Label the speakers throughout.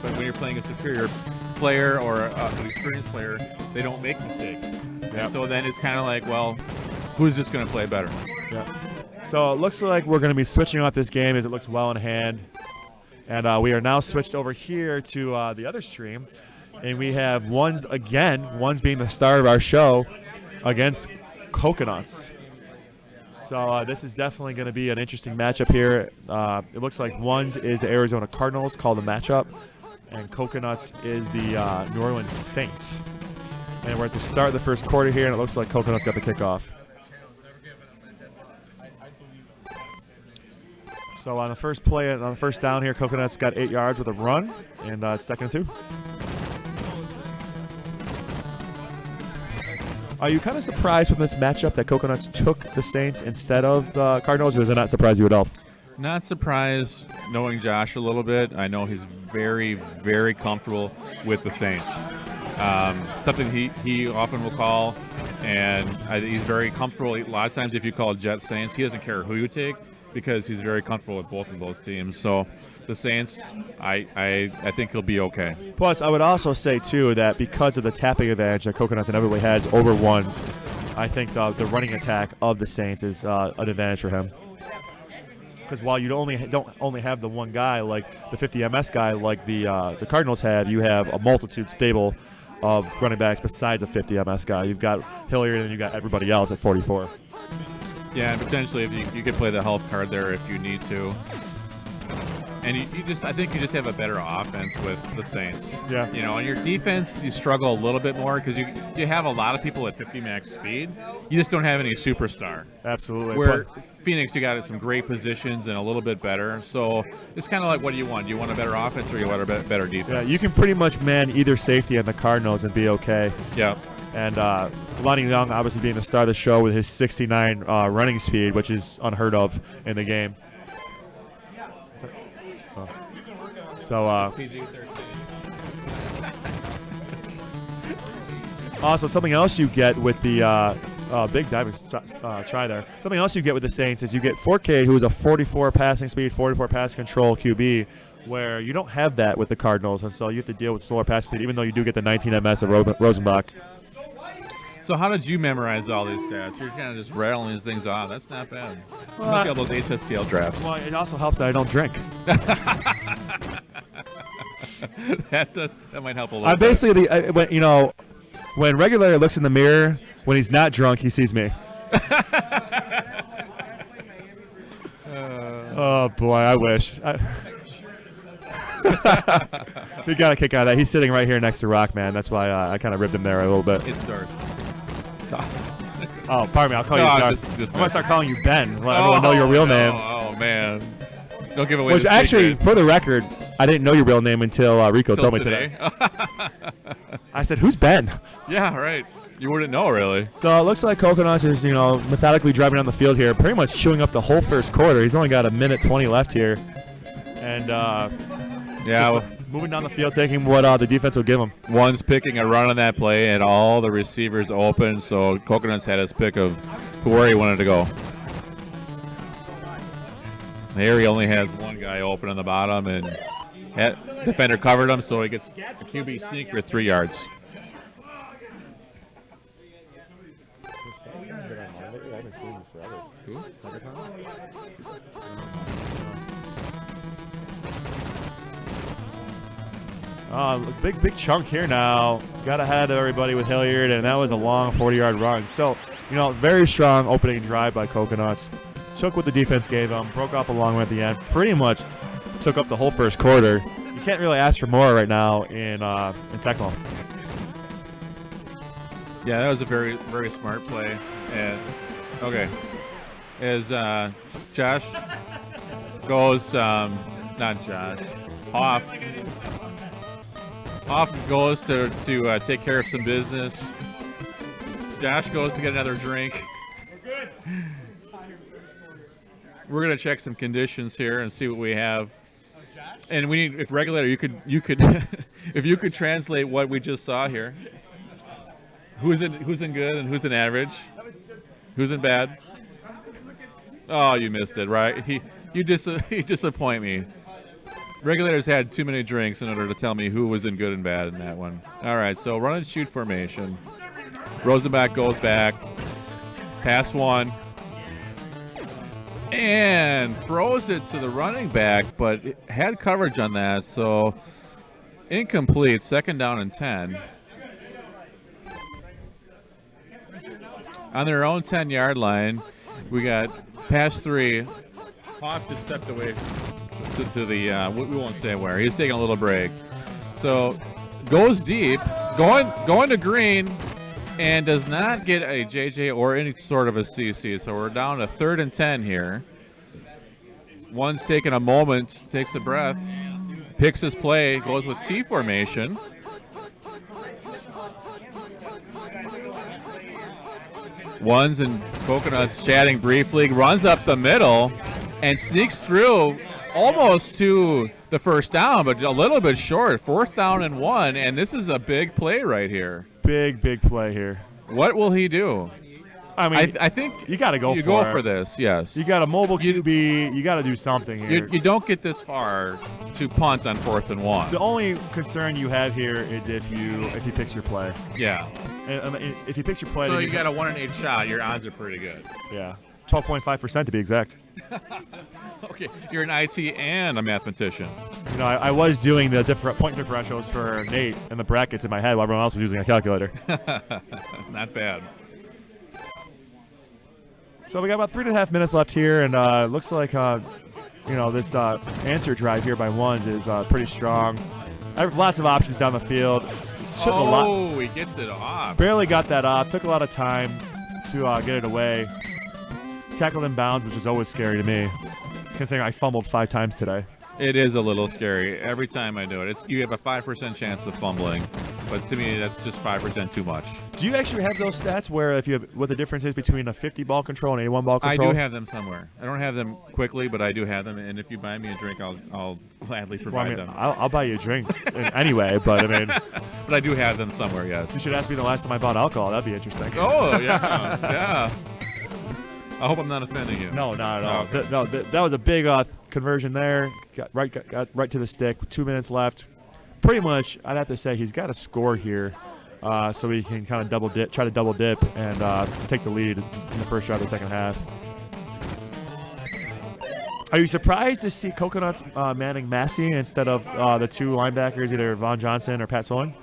Speaker 1: but when you're playing a superior player or an experienced player, they don't make mistakes.
Speaker 2: Yep.
Speaker 1: And so then it's kind of like, well, who's just going to play better?
Speaker 2: Yeah. So it looks like we're going to be switching off this game as it looks well in hand. And we are now switched over here to the other stream. And we have Ones again, Ones being the star of our show, against Coconuts. So this is definitely going to be an interesting matchup here. It looks like Ones is the Arizona Cardinals, called the matchup. And Coconuts is the New Orleans Saints. And we're at the start of the first quarter here, and it looks like Coconuts got the kickoff. So on the first play, on the first down here, Coconuts got 8 yards with a run, and it's 2nd and 2. Are you kind of surprised from this matchup that Coconuts took the Saints instead of the Cardinals, or does it not surprise you at all?
Speaker 1: Not surprised, knowing Josh a little bit. I know he's very, very comfortable with the Saints. Something he often will call, and he's very comfortable. A lot of times if you call Jet Saints, he doesn't care who you take because he's very comfortable with both of those teams. So the Saints, I think he'll be okay.
Speaker 2: Plus, I would also say, too, that because of the tapping advantage that Coconuts inevitably has over Ones, I think the running attack of the Saints is an advantage for him. Because while you don't only have the one guy, like the 50 MS guy, like the Cardinals have, you have a multitude stable of running backs besides a 50 MS guy. You've got Hilliard and you've got everybody else at 44.
Speaker 1: Yeah, and potentially if you could play the health card there if you need to. And I think you just have a better offense with the Saints.
Speaker 2: Yeah.
Speaker 1: You know, and your defense, you struggle a little bit more because you have a lot of people at 50 max speed. You just don't have any superstar.
Speaker 2: Absolutely.
Speaker 1: Where Phoenix, you got some great positions and a little bit better. So it's kind of like, what do you want? Do you want a better offense or you want a better defense?
Speaker 2: Yeah, you can pretty much man either safety and the Cardinals and be okay.
Speaker 1: Yeah.
Speaker 2: And Lonnie Young obviously being the star of the show with his 69 running speed, which is unheard of in the game. So, also something else you get with the big diving try there. Something else you get with the Saints is you get 4K, who is a 44 passing speed, 44 pass control QB, where you don't have that with the Cardinals, and so you have to deal with slower pass speed, even though you do get the 19 MS of Rosenbach.
Speaker 1: So how did you memorize all these stats? You're kind of just rattling these things off. That's not bad. You must get all those HSTL drafts.
Speaker 2: Well, it also helps that I don't drink.
Speaker 1: that might help a little bit.
Speaker 2: Basically, when Regular looks in the mirror, when he's not drunk, he sees me. Oh, boy, I wish. He got a kick out of that. He's sitting right here next to Rockman. That's why I kind of ribbed him there a little bit.
Speaker 1: It's dark.
Speaker 2: Oh, pardon me. I'll call you Dark. I'm going to start calling you Ben. Let everyone know your real name.
Speaker 1: Oh, man. Don't give away
Speaker 2: Which
Speaker 1: the
Speaker 2: actually,
Speaker 1: secret.
Speaker 2: for the record, I didn't know your real name until Rico told me today. I said, who's Ben?
Speaker 1: Yeah, right. You wouldn't know, really.
Speaker 2: So it looks like Coconuts is, methodically driving down the field here, pretty much chewing up the whole first quarter. He's only got 1:20 left here. And, moving down the field, taking what the defense will give him.
Speaker 1: One's picking a run on that play, and all the receivers open, so Coconuts had his pick of where he wanted to go. Here he only has one guy open on the bottom, and defender covered him, so he gets a QB sneak for 3 yards. Big chunk here now. Got ahead of everybody with Hilliard, and that was a long 40-yard run. So, very strong opening drive by Coconuts. Took what the defense gave them, broke off a long one at the end. Pretty much took up the whole first quarter. You can't really ask for more right now in Tecmo. Yeah, that was a very, very smart play. And as Josh goes, not Josh, Hoff goes to take care of some business. Josh goes to get another drink. We're good. We're gonna check some conditions here and see what we have. And we need, if regulator, you could if you could translate what we just saw here. Who's in good and who's in average? Who's in bad? Oh, you missed it, right? You disappoint me. Regulators had too many drinks in order to tell me who was in good and bad in that one. All right, so run and shoot formation. Rosenbach goes back. Pass one. And throws it to the running back, but it had coverage on that, so incomplete. 2nd down and 10. On their own 10-yard line, we got pass 3. Hoff just stepped away to the, we won't say where. He's taking a little break. So goes deep, going to green, and does not get a JJ or any sort of a CC. So we're down to 3rd and 10 here. One's taking a moment, takes a breath, picks his play, goes with T formation. Ones and Coconuts chatting briefly, runs up the middle and sneaks through almost to the 1st down, but a little bit short. 4th down and 1, and this is a big play right here.
Speaker 2: Big play here.
Speaker 1: What will he do?
Speaker 2: I mean,
Speaker 1: I think
Speaker 2: you got to go for it.
Speaker 1: You go for this, yes.
Speaker 2: You got a mobile QB. You got to do something here.
Speaker 1: You don't get this far to punt on 4th and 1.
Speaker 2: The only concern you have here is if he picks your play.
Speaker 1: Yeah.
Speaker 2: And if he picks your play,
Speaker 1: so
Speaker 2: then
Speaker 1: you got a 1 in 8 shot. Your odds are pretty good.
Speaker 2: Yeah, 12.5% to be exact.
Speaker 1: Okay, you're an IT and a mathematician.
Speaker 2: You know, I was doing the different point differentials for Nate and the brackets in my head while everyone else was using a calculator.
Speaker 1: Not bad.
Speaker 2: So we got about 3.5 minutes left here, and it looks like this answer drive here by Ones is pretty strong. Lots of options down the field.
Speaker 1: He gets it off.
Speaker 2: Barely got that off. Took a lot of time to get it away. Tackled in bounds, which is always scary to me, considering I fumbled 5 times today.
Speaker 1: It is a little scary every time I do it. You have a 5% chance of fumbling, but to me that's just 5% too much.
Speaker 2: Do you actually have those stats where what the difference is between a 50 ball control and 81 ball control?
Speaker 1: I do have them somewhere. I don't have them quickly, but I do have them. And if you buy me a drink, I'll gladly provide them.
Speaker 2: I'll buy you a drink anyway, but I mean,
Speaker 1: but I do have them somewhere. Yes.
Speaker 2: You should ask me the last time I bought alcohol. That'd be interesting.
Speaker 1: Oh yeah, yeah. I hope I'm not offending you.
Speaker 2: No, not at all.
Speaker 1: Oh, okay.
Speaker 2: That was a big conversion there. Got right to the stick. 2 minutes left. Pretty much, I'd have to say he's got to score here, so he can kind of try to double dip, and take the lead in the first drive of the second half. Are you surprised to see Coconuts manning Massey instead of the 2 linebackers, either Von Johnson or Pat Soling?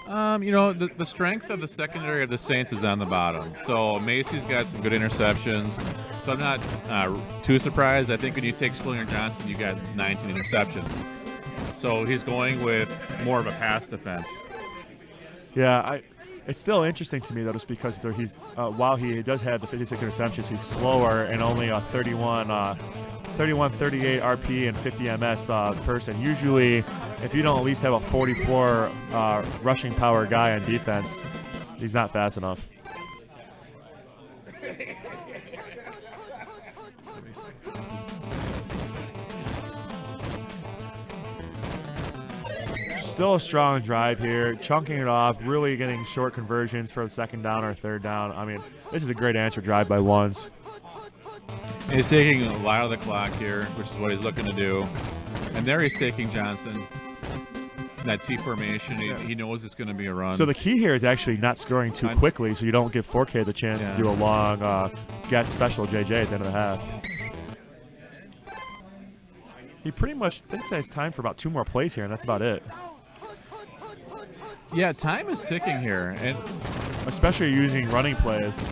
Speaker 1: The strength of the secondary of the Saints is on the bottom. So Macy's got some good interceptions. So I'm not too surprised. I think when you take Splinger Johnson, you got 19 interceptions. So he's going with more of a pass defense.
Speaker 2: Yeah, it's still interesting to me, though, just because he's while he does have the 56 interceptions, he's slower and only a 38 RP and 50 MS person. Usually, if you don't at least have a 44 rushing power guy on defense, he's not fast enough. Still a strong drive here, chunking it off, really getting short conversions for the 2nd down or 3rd down. I mean, this is a great answer drive by Ones.
Speaker 1: He's taking a lot of the clock here, which is what he's looking to do. And there he's taking Johnson. That T formation, he knows it's going to be a run.
Speaker 2: So the key here is actually not scoring too quickly, so you don't give 4K the chance to do a long get special JJ at the end of the half. He pretty much thinks that it's time for about 2 more plays here, and that's about it.
Speaker 1: Yeah, time is ticking here, and
Speaker 2: especially using running plays.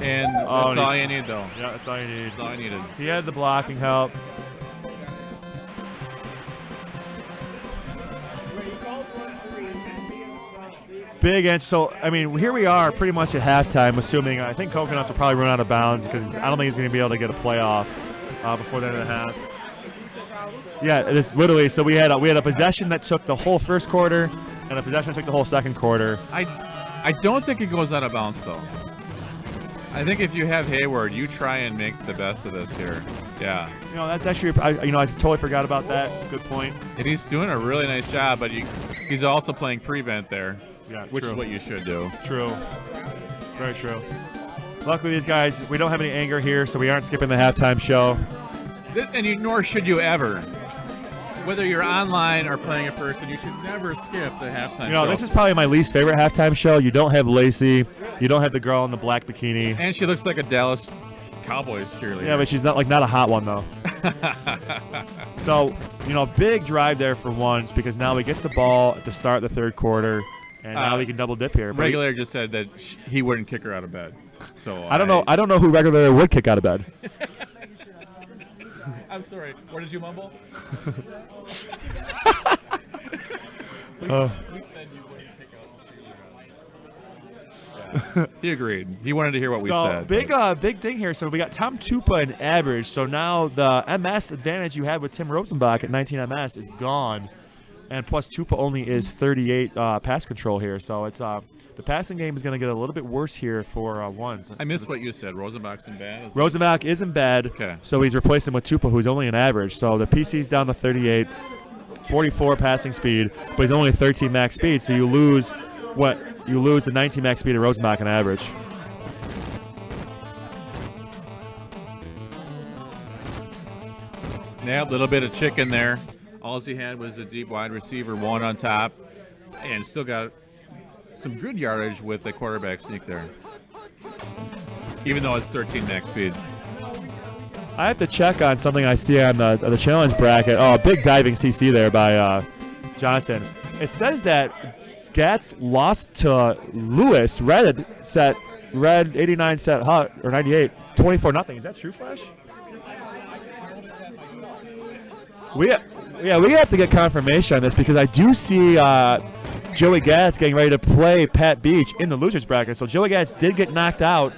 Speaker 1: And that's all you need, though.
Speaker 2: Yeah, that's all you need.
Speaker 1: That's all I needed.
Speaker 2: He had the blocking help. Big answer. So, I mean, here we are pretty much at halftime, assuming I think Coconuts will probably run out of bounds because I don't think he's going to be able to get a playoff before the end of the half. Yeah, it is literally. So we had a possession that took the whole first quarter and a possession that took the whole second quarter.
Speaker 1: I don't think it goes out of bounds, though. I think if you have Hayward, you try and make the best of this here. Yeah.
Speaker 2: You know, that's actually, I totally forgot about that. Good point.
Speaker 1: And he's doing a really nice job, but he's also playing prevent there.
Speaker 2: Yeah,
Speaker 1: which is what you should do.
Speaker 2: True. Very true. Luckily, these guys, we don't have any anger here, so we aren't skipping the halftime show.
Speaker 1: Nor should you ever. whether you're online or playing in person, you should never skip the halftime show.
Speaker 2: This is probably my least favorite halftime show. You don't have Lacey. You don't have the girl in the black bikini.
Speaker 1: And she looks like a Dallas Cowboys cheerleader.
Speaker 2: Yeah, but she's not a hot one though. So, big drive there for Ones because now he gets the ball at the start of the third quarter, and now he can double dip here.
Speaker 1: Regulator just said that he wouldn't kick her out of bed. So
Speaker 2: I don't know. I don't know who Regulator would kick out of bed.
Speaker 1: I'm sorry. What did you mumble? We said you wouldn't kick out. Yeah. He agreed. He wanted to hear what we said.
Speaker 2: Big thing here. So we got Tom Tupa in average. So now the MS advantage you had with Tim Rosenbach at 19 MS is gone, and plus Tupa only is 38 pass control here. So it's the passing game is going to get a little bit worse here for Ones.
Speaker 1: I missed what you said. Rosenbach's in bad?
Speaker 2: Rosenbach is in bad.
Speaker 1: Okay.
Speaker 2: So he's replacing with Tupa, who's only an average. So the PC's down to 38, 44 passing speed, but he's only 13 max speed. So you lose the 19 max speed of Rosenbach on average.
Speaker 1: Yeah, a little bit of chicken there. All he had was a deep wide receiver, one on top, and still got some good yardage with the quarterback sneak there, even though it's 13 max speed.
Speaker 2: I have to check on something I see on the challenge bracket. Oh, a big diving CC there by Johnson. It says that Gats lost to Lewis. Red 89 set hut or 98, 24-0. Is that true, Flash? We have to get confirmation on this because I do see Joey Gatz getting ready to play Pat Beach in the losers bracket. So Joey Gatz did get knocked out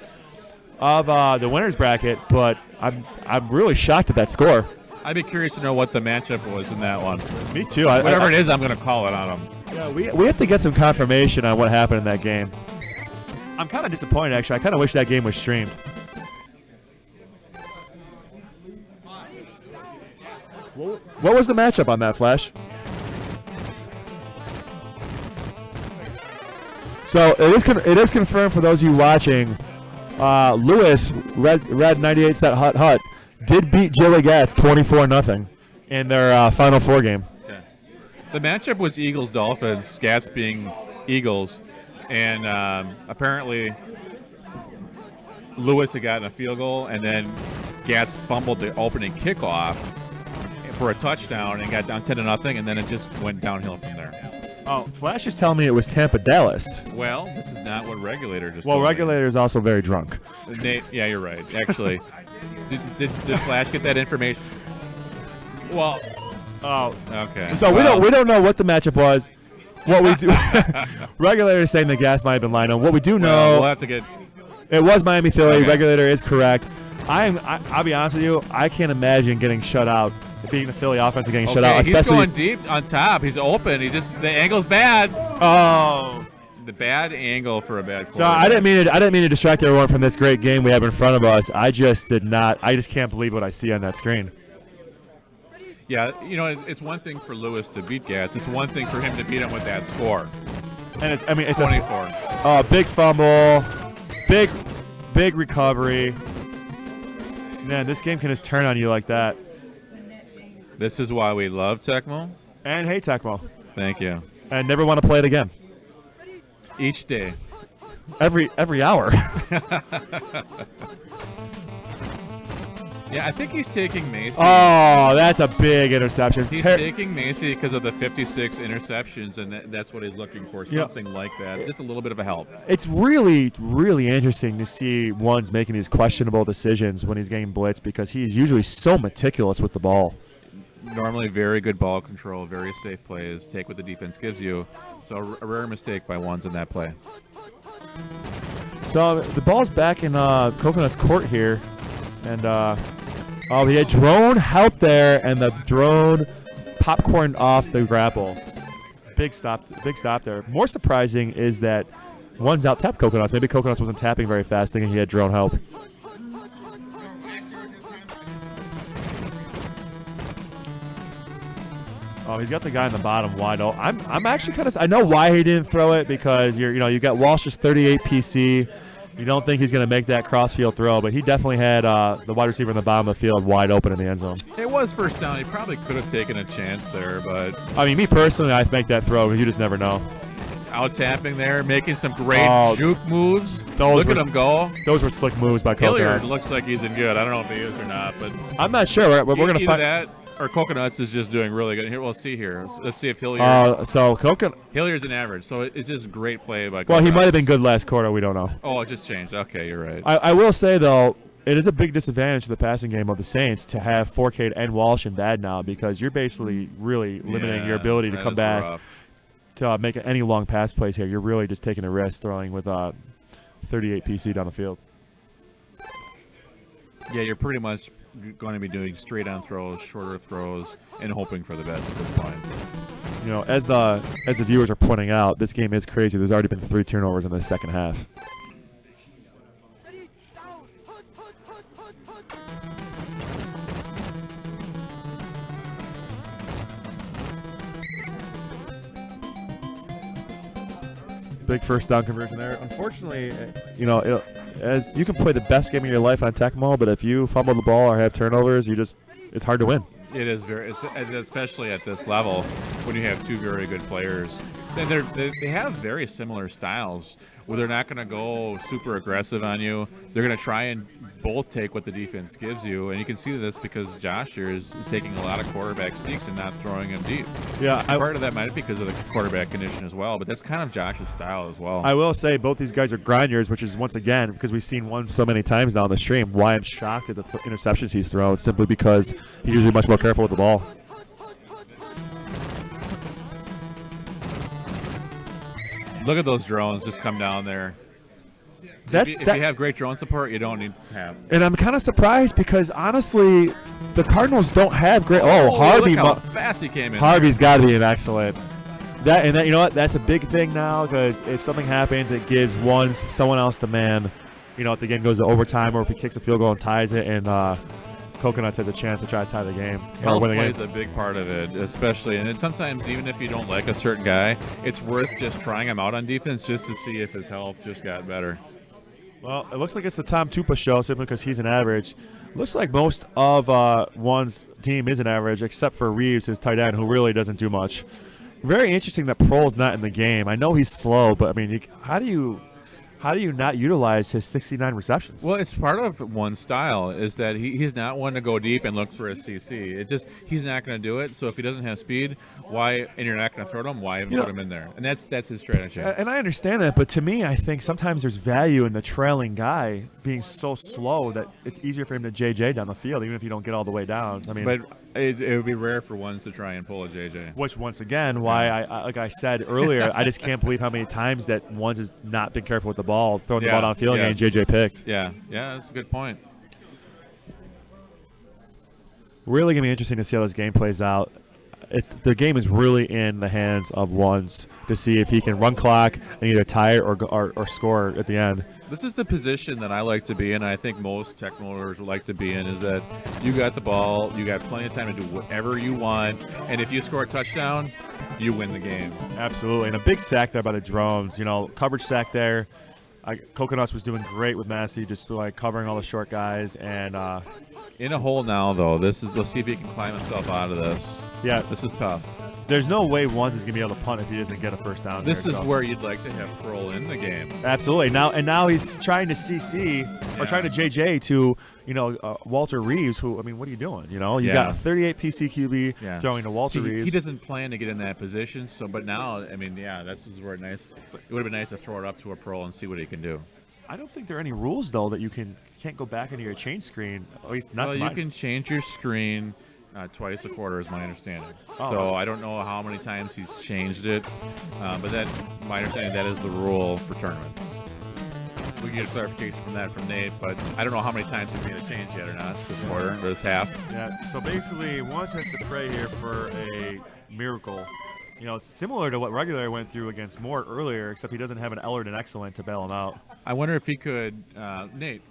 Speaker 2: of the winners bracket, but I'm really shocked at that score.
Speaker 1: I'd be curious to know what the matchup was in that one.
Speaker 2: Me too.
Speaker 1: Whatever it is, I'm going to call it on him.
Speaker 2: Yeah, we have to get some confirmation on what happened in that game. I'm kind of disappointed, actually. I kind of wish that game was streamed. What was the matchup on that, Flash? So it is confirmed for those of you watching. Lewis, red 98 set hut, did beat Joey Gatz 24-0 in their Final Four game.
Speaker 1: Okay. The matchup was Eagles-Dolphins, Gatz being Eagles, and apparently Lewis had gotten a field goal, and then Gatz fumbled the opening kickoff for a touchdown and got down 10-0, and then it just went downhill from there.
Speaker 2: Oh, Flash is telling me it was Tampa-Dallas.
Speaker 1: Well, this is not what Regulator just
Speaker 2: Well,
Speaker 1: told me.
Speaker 2: Regulator is also very drunk.
Speaker 1: Nate, yeah, you're right. Actually, did Flash get that information? Well,
Speaker 2: oh,
Speaker 1: okay.
Speaker 2: So we don't know what the matchup was. What we do, Regulator is saying the Gas might have been lined on. What we do know,
Speaker 1: we'll have to get.
Speaker 2: It was Miami Philly.
Speaker 1: Okay.
Speaker 2: Regulator is correct. I'll be honest with you. I can't imagine getting shut out. Being the Philly offense and getting shut out,
Speaker 1: he's
Speaker 2: especially
Speaker 1: going deep on top. He's open. The angle's bad.
Speaker 2: Oh,
Speaker 1: the bad angle for a bad quarterback.
Speaker 2: So I didn't mean to distract everyone from this great game we have in front of us. I just can't believe what I see on that screen.
Speaker 1: Yeah, it's one thing for Lewis to beat Gatz. It's one thing for him to beat him with that score.
Speaker 2: And it's
Speaker 1: 24.
Speaker 2: Big fumble, big recovery. Man, this game can just turn on you like that.
Speaker 1: This is why we love Tecmo.
Speaker 2: And hate Tecmo.
Speaker 1: Thank you.
Speaker 2: And never want to play it again.
Speaker 1: Each day.
Speaker 2: Every hour.
Speaker 1: Yeah, I think he's taking Macy.
Speaker 2: Oh, that's a big interception.
Speaker 1: He's taking Macy because of the 56 interceptions, and that's what he's looking for, something like that. Just a little bit of a help.
Speaker 2: It's really, really interesting to see Ones making these questionable decisions when he's getting blitzed because he's usually so meticulous with the ball.
Speaker 1: Normally very good ball control, very safe plays, take what the defense gives you. So a rare mistake by Ones in that play.
Speaker 2: So the ball's back in Coconut's court here. And, he had drone help there, and the drone popcorned off the grapple. Big stop there. More surprising is that Ones out-tapped Coconuts. Maybe Coconuts wasn't tapping very fast, thinking he had drone help. Oh, he's got the guy in the bottom wide open. I'm actually I know why he didn't throw it because you got Walsh's 38 PC. You don't think he's going to make that cross-field throw, but he definitely had the wide receiver in the bottom of the field wide open in the end zone.
Speaker 1: It was first down. He probably could have taken a chance there, but
Speaker 2: I mean, me personally, I'd make that throw because you just never know.
Speaker 1: out tapping there, making some great juke moves. Look at him go.
Speaker 2: Those were slick moves by
Speaker 1: Hilliard
Speaker 2: Coconuts.
Speaker 1: looks like he's in good. I don't know if he is or not, but
Speaker 2: I'm not sure. We're going to find
Speaker 1: that. Or Coconuts is just doing really good. Here, we'll see here. Let's see if Hilliard.
Speaker 2: Hilliard's
Speaker 1: an average, so it's just great play by.
Speaker 2: Well, he might have been good last quarter. We don't know.
Speaker 1: Oh, it just changed. Okay, you're right.
Speaker 2: I will say though, it is a big disadvantage to the passing game of the Saints to have Forcade and Walsh in bad now because you're basically really limiting your ability to come back to make any long pass plays here. You're really just taking a risk throwing with 38 PC down the field.
Speaker 1: Yeah, you're pretty much going to be doing straight-on throws, shorter throws, and hoping for the best at this point.
Speaker 2: You know, as the viewers are pointing out, this game is crazy. There's already been 3 turnovers in the second half. Big first down conversion there. Unfortunately, you know, as you can play the best game of your life on Tecmo, but if you fumble the ball or have turnovers, it's hard to win.
Speaker 1: It is especially at this level when you have 2 very good players. They have very similar styles where they're not going to go super aggressive on you. They're going to try and both take what the defense gives you, and you can see this because Josh here is taking a lot of quarterback sneaks and not throwing them deep.
Speaker 2: Yeah,
Speaker 1: part of that might be because of the quarterback condition as well, but that's kind of Josh's style as well.
Speaker 2: I will say both these guys are grinders, which is once again because we've seen one so many times now on the stream. Why I'm shocked at the interceptions he's thrown, simply because he's usually much more careful with the ball.
Speaker 1: Look at those drones just come down there. If you have great drone support, you don't need to have.
Speaker 2: And I'm kind of surprised because honestly, the Cardinals don't have great. Harvey!
Speaker 1: Look how fast he came in.
Speaker 2: Harvey's got to be an excellent. That you know what? That's a big thing now because if something happens, it gives someone else the man. You know, if the game goes to overtime or if he kicks a field goal and ties it, and Coconuts has a chance to try to tie the game.
Speaker 1: Health plays a big part of it, especially, and sometimes even if you don't like a certain guy, it's worth just trying him out on defense just to see if his health just got better.
Speaker 2: Well, it looks like it's the Tom Tupa show simply because he's an average. Looks like most of One's team is an average, except for Reeves, his tight end, who really doesn't do much. Very interesting that Prohl's not in the game. I know he's slow, but I mean, how do you not utilize his 69 receptions?
Speaker 1: Well, it's part of One's style is that he's not one to go deep and look for a CC. He's not going to do it. So if he doesn't have speed, and you're not going to throw to him, why put him in there? And that's his strategy.
Speaker 2: And I understand that, but to me, I think sometimes there's value in the trailing guy being so slow that it's easier for him to JJ down the field, even if you don't get all the way down. I mean,
Speaker 1: but it would be rare for Ones to try and pull a JJ.
Speaker 2: Which, once again, why I like I said earlier, I just can't believe how many times that Ones has not been careful with the ball, throwing the ball downfield and getting JJ picked.
Speaker 1: Yeah, that's a good point.
Speaker 2: Really going to be interesting to see how this game plays out. The game is really in the hands of Ones to see if he can run clock and either tie it or score at the end.
Speaker 1: This is the position that I like to be in. I think most Tecmoers would like to be in is that you got the ball, you got plenty of time to do whatever you want, and if you score a touchdown, you win the game.
Speaker 2: Absolutely, and a big sack there by the drones. You know, coverage sack there. Coconuts was doing great with Massey, just like covering all the short guys and.
Speaker 1: In a hole now, though. Let's see if he can climb himself out of this.
Speaker 2: Yeah,
Speaker 1: this is tough.
Speaker 2: There's no way Ones is gonna be able to punt if he doesn't get a first down.
Speaker 1: This is where you'd like to have Prohl in the game.
Speaker 2: Absolutely. Now he's trying to CC or trying to JJ to Walter Reeves. Who, I mean, what are you doing? You know, you got a 38 PC QB throwing to Walter Reeves.
Speaker 1: He doesn't plan to get in that position. But now, I mean, this is where it would have been nice to throw it up to a Prohl and see what he can do.
Speaker 2: I don't think there are any rules though that you can't go back into your change screen. At least not to
Speaker 1: you can change your screen twice a quarter, is my understanding. So I don't know how many times he's changed it, but my understanding that is the rule for tournaments. We can get a clarification from that from Nate, but I don't know how many times he's made a change yet or not this quarter, or this half.
Speaker 2: Yeah. So basically, Ones has to pray here for a miracle. You know, it's similar to what Regular went through against Mort earlier, except he doesn't have an Ellard and Excellent to bail him out.
Speaker 1: I wonder if he could, Nate,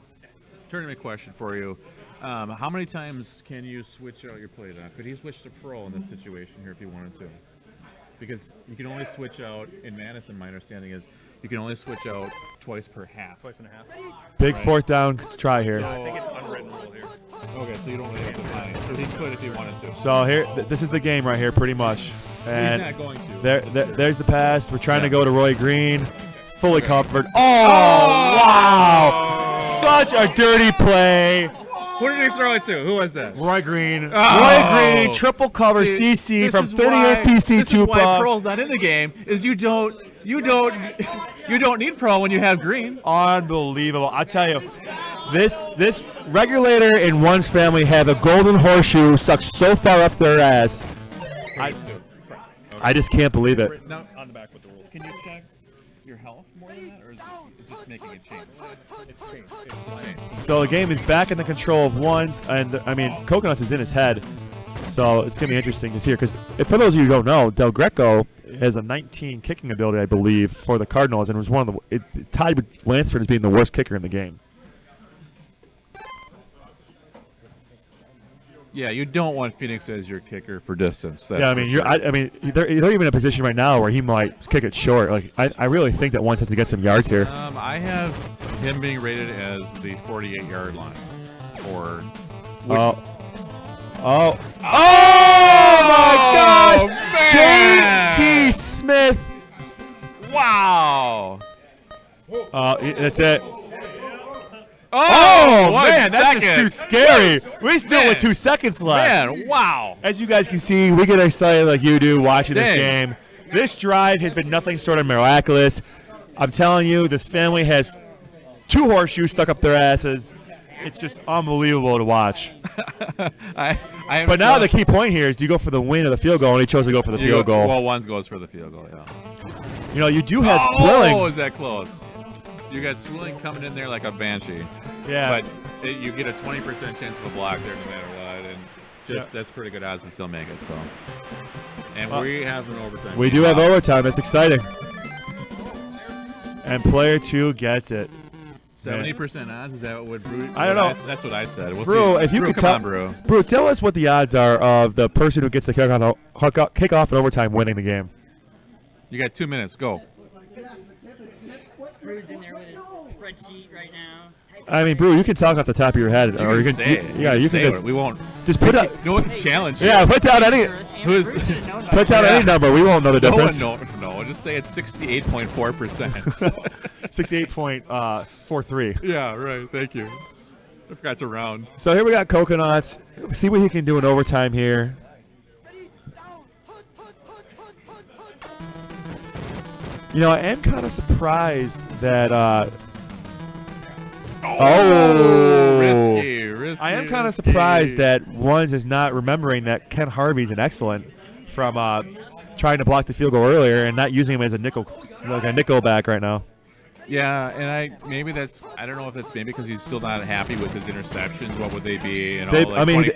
Speaker 1: tournament question for you. How many times can you switch out your play down? Could he switch to Prohl in this situation here if he wanted to? Because you can only switch out in Madison, my understanding is, you can only switch out twice per half.
Speaker 3: Twice and a half.
Speaker 2: Big
Speaker 1: Right.
Speaker 2: fourth down try here.
Speaker 3: I think it's unwritten rule here.
Speaker 1: Okay, so you don't really have to find it. So he could if he wanted to.
Speaker 2: So here, this is the game right here, pretty much. And
Speaker 1: he's not going to.
Speaker 2: there's the pass. We're trying to go to Roy Green. Fully covered. Oh,
Speaker 1: Oh!
Speaker 2: wow! Such a dirty play.
Speaker 1: Who did he throw it to? Who was that?
Speaker 2: Roy Green.
Speaker 1: Oh!
Speaker 2: Roy Green, triple cover
Speaker 1: Dude,
Speaker 2: CC
Speaker 1: this
Speaker 2: from
Speaker 1: is
Speaker 2: 38
Speaker 1: why-
Speaker 2: PC
Speaker 1: This is why
Speaker 2: Tupa.
Speaker 1: Pearl's not in the game. Is you don't need Pearl when you have Green.
Speaker 2: Unbelievable. I tell you, this regulator in one's family have a golden horseshoe stuck so far up their ass. I just can't believe it.
Speaker 1: Now, on the back with the rules. Can you check your health more than that, or is it just making a change? It's changed.
Speaker 2: So the game is back in the control of ones, and I mean, Coconuts is in his head. So it's going to be interesting to see here. Because for those of you who don't know, Del Greco has a 19 kicking ability, I believe, for the Cardinals, and was one of the tied with Lansford as being the worst kicker in the game.
Speaker 1: Yeah, you don't want Phoenix as your kicker for distance. That's
Speaker 2: Yeah, I
Speaker 1: for
Speaker 2: mean,
Speaker 1: sure.
Speaker 2: I mean, they're even in a position right now where he might kick it short. Like, I really think that Ones has to get some yards here.
Speaker 1: I have him being rated as the 48-yard line. Or
Speaker 2: Oh my gosh!
Speaker 1: man!
Speaker 2: JT Smith.
Speaker 1: Wow!
Speaker 2: That's it.
Speaker 1: Oh, one
Speaker 2: man, that's just
Speaker 1: second.
Speaker 2: too scary. We still
Speaker 1: Man.
Speaker 2: with 2 seconds left.
Speaker 1: Man, wow!
Speaker 2: As you guys can see, we get excited like you do watching this
Speaker 1: Dang.
Speaker 2: game. This drive has been nothing short of miraculous. I'm telling you, this family has 2 horseshoes stuck up their asses. It's just unbelievable to watch.
Speaker 1: I am
Speaker 2: But now
Speaker 1: so-
Speaker 2: the key point here is, do you go for the win or the field goal? And he chose to go for the
Speaker 1: you
Speaker 2: field
Speaker 1: go-
Speaker 2: goal.
Speaker 1: Well, one goes for the field goal, yeah.
Speaker 2: You know, you do have
Speaker 1: Oh,
Speaker 2: Swilling.
Speaker 1: is that close? You got Swilling coming in there like a banshee.
Speaker 2: Yeah.
Speaker 1: But you get a 20% chance of a block there no matter what, and just
Speaker 2: Yeah.
Speaker 1: that's pretty good odds to still make it. So, and we have an overtime.
Speaker 2: We
Speaker 1: game.
Speaker 2: do have
Speaker 1: Wow.
Speaker 2: overtime. That's exciting. And player 2 gets it.
Speaker 1: 70% odds. Is that what Brew?
Speaker 2: I don't know.
Speaker 1: That's what I said. We'll
Speaker 2: Brew,
Speaker 1: see.
Speaker 2: if you
Speaker 1: Brew,
Speaker 2: could
Speaker 1: come
Speaker 2: tell,
Speaker 1: on, Brew.
Speaker 2: Tell us what the odds are of the person who gets the kickoff in overtime winning the game.
Speaker 1: You got 2 minutes. Go.
Speaker 4: Rude's in there with his spreadsheet right now.
Speaker 2: I mean, Brew, you can talk off the top of your head, or you can,
Speaker 1: say it.
Speaker 2: yeah, you can
Speaker 1: say
Speaker 2: just
Speaker 1: it. We won't.
Speaker 2: just put out,
Speaker 1: No challenge.
Speaker 2: yeah, put down any,
Speaker 1: Who's?
Speaker 2: put down any number. We won't know the
Speaker 1: No one,
Speaker 2: difference.
Speaker 1: no. Just say it's 68.4%.
Speaker 2: 68.43.
Speaker 1: Yeah, right. Thank you. I forgot to round.
Speaker 2: So here we got Coconuts. See what he can do in overtime here. You know, I am kind of surprised that.
Speaker 1: Risky.
Speaker 2: I am kind of surprised that Ones is not remembering that Ken Harvey's an excellent from trying to block the field goal earlier and not using him as a nickel, like a nickel back right now.
Speaker 1: Yeah, and I don't know if that's maybe because he's still not happy with his interceptions. What would they be? You know,
Speaker 2: They-
Speaker 1: like
Speaker 2: I mean,